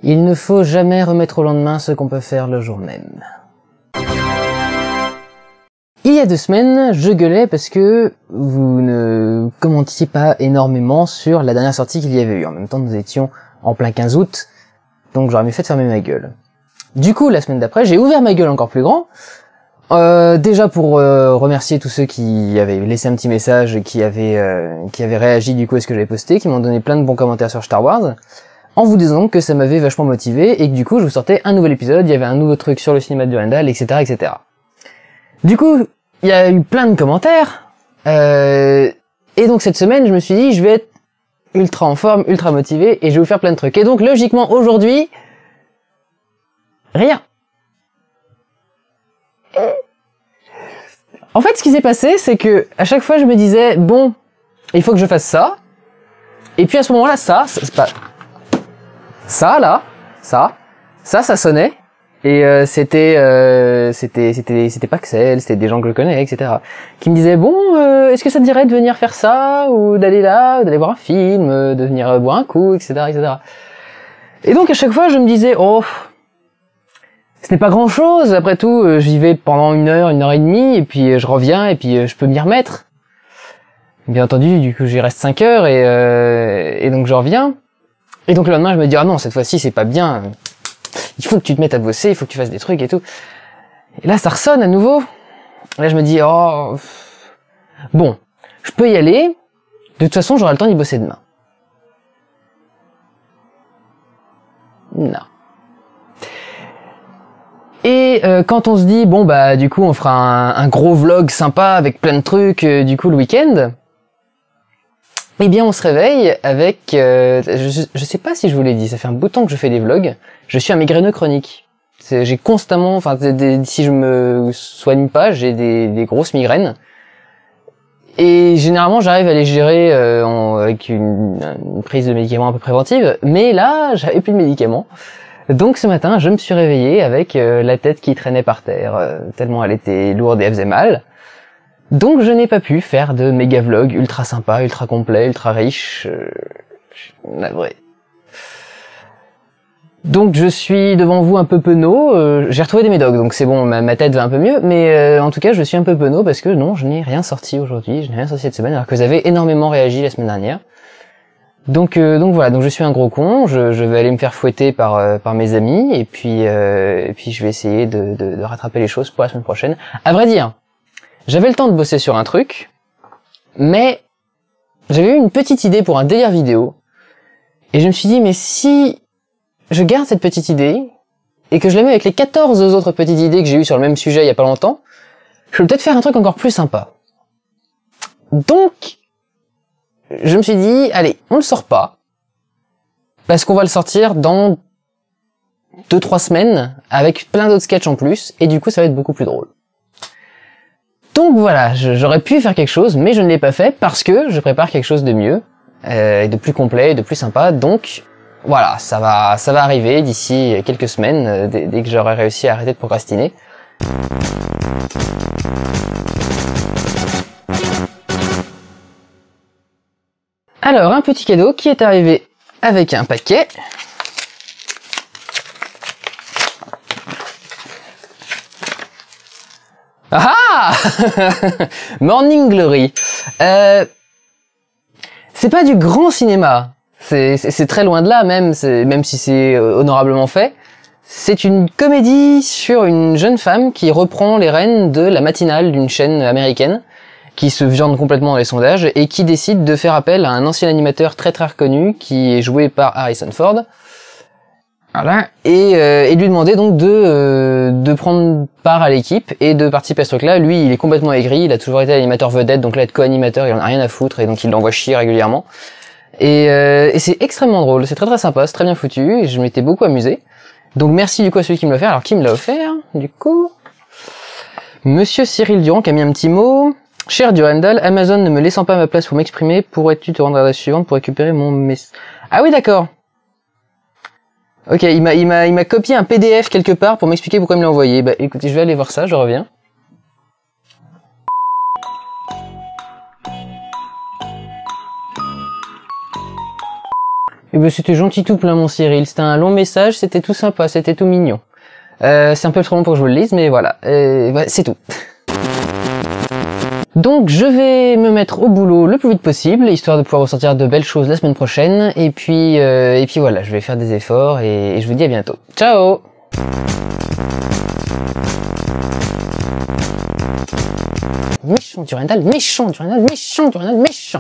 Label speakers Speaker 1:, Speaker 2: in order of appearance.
Speaker 1: Il ne faut jamais remettre au lendemain ce qu'on peut faire le jour même. Il y a 2 semaines, je gueulais parce que vous ne commentiez pas énormément sur la dernière sortie qu'il y avait eu. En même temps, nous étions en plein 15 août, donc j'aurais mieux fait de fermer ma gueule. Du coup, la semaine d'après, j'ai ouvert ma gueule encore plus grand, déjà pour remercier tous ceux qui avaient laissé un petit message, qui avaient réagi du coup à ce que j'avais posté, qui m'ont donné plein de bons commentaires sur Star Wars, en vous disant que ça m'avait vachement motivé et que du coup, je vous sortais un nouvel épisode, il y avait un nouveau truc sur le cinéma de Durandal, etc., etc. Du coup, il y a eu plein de commentaires, et donc cette semaine, je me suis dit, je vais être ultra en forme, ultra motivé, et je vais vous faire plein de trucs. Et donc, logiquement, aujourd'hui, rien. En fait, ce qui s'est passé, c'est que à chaque fois, je me disais, bon, il faut que je fasse ça, et puis à ce moment-là, c'est pas... Ça, là, ça sonnait, et c'était pas Axel, c'était des gens que je connais, etc. qui me disaient, bon, est-ce que ça te dirait de venir faire ça, ou d'aller là, d'aller voir un film, de venir boire un coup, etc., etc. Et donc à chaque fois, je me disais, oh, ce n'est pas grand-chose, après tout, j'y vais pendant 1 heure et demie, et puis je reviens, et puis je peux m'y remettre. Bien entendu, du coup, j'y reste 5 heures, et donc je reviens. Et donc le lendemain, je me dis, ah non, cette fois-ci, c'est pas bien. Il faut que tu te mettes à bosser, il faut que tu fasses des trucs et tout. Et là, ça ressonne à nouveau. Et là, je me dis, oh, bon, je peux y aller. De toute façon, j'aurai le temps d'y bosser demain. Non. Et quand on se dit, bon, bah, du coup, on fera un gros vlog sympa avec plein de trucs, du coup, le week-end, eh bien, on se réveille avec... je sais pas si je vous l'ai dit, ça fait un bout de temps que je fais des vlogs. Je suis un migraineux chronique. J'ai constamment... Enfin, si je me soigne pas, j'ai des grosses migraines. Et généralement, j'arrive à les gérer avec une prise de médicaments un peu préventive. Mais là, j'avais plus de médicaments. Donc ce matin, je me suis réveillé avec la tête qui traînait par terre, tellement elle était lourde et elle faisait mal. Donc je n'ai pas pu faire de méga vlog ultra sympa, ultra complet, ultra riche. Je suis navré. Donc je suis devant vous un peu penaud. J'ai retrouvé des médocs, donc c'est bon, ma tête va un peu mieux. Mais en tout cas, je suis un peu penaud parce que non, je n'ai rien sorti aujourd'hui, je n'ai rien sorti cette semaine, alors que vous avez énormément réagi la semaine dernière. Donc voilà, donc je suis un gros con. Je vais aller me faire fouetter par mes amis et puis je vais essayer de rattraper les choses pour la semaine prochaine. À vrai dire, j'avais le temps de bosser sur un truc, mais j'avais eu une petite idée pour un délire vidéo, et je me suis dit, mais si je garde cette petite idée, et que je la mets avec les 14 autres petites idées que j'ai eues sur le même sujet il y a pas longtemps, je peux peut-être faire un truc encore plus sympa. Donc, je me suis dit, allez, on le sort pas, parce qu'on va le sortir dans 2-3 semaines, avec plein d'autres sketchs en plus, et du coup ça va être beaucoup plus drôle. Donc voilà, j'aurais pu faire quelque chose, mais je ne l'ai pas fait parce que je prépare quelque chose de mieux, et de plus complet, et de plus sympa. Donc voilà, ça va arriver d'ici quelques semaines, dès que j'aurai réussi à arrêter de procrastiner. Alors, un petit cadeau qui est arrivé avec un paquet. Ah Morning Glory. C'est pas du grand cinéma. C'est très loin de là, même si c'est honorablement fait. C'est une comédie sur une jeune femme qui reprend les rênes de la matinale d'une chaîne américaine, qui se viande complètement dans les sondages, et qui décide de faire appel à un ancien animateur très très reconnu, qui est joué par Harrison Ford. Voilà, et lui demander donc de prendre part à l'équipe et de participer à ce truc-là. Lui, il est complètement aigri, il a toujours été animateur vedette, donc là être co-animateur, il en a rien à foutre, et donc il l'envoie chier régulièrement. Et c'est extrêmement drôle, c'est très très sympa, c'est très bien foutu, et je m'étais beaucoup amusé. Donc merci du coup à celui qui me l'a offert. Alors qui me l'a offert, du coup? Monsieur Cyril Durand qui a mis un petit mot. Cher Durandal, Amazon ne me laissant pas ma place pour m'exprimer, pourrais-tu te rendre à la suivante pour récupérer mon message? Ah oui, d'accord. Ok, il m'a copié un PDF quelque part pour m'expliquer pourquoi il me l'a envoyé. Bah écoutez, je vais aller voir ça, je reviens. Et ben c'était gentil tout plein mon Cyril, c'était un long message, c'était tout sympa, c'était tout mignon. C'est un peu trop long pour que je vous le lise, mais voilà, c'est tout. Donc je vais me mettre au boulot le plus vite possible, histoire de pouvoir ressortir de belles choses la semaine prochaine, et puis voilà, je vais faire des efforts, et je vous dis à bientôt. Ciao! Méchant Durandal, méchant Durandal, méchant Durandal, méchant!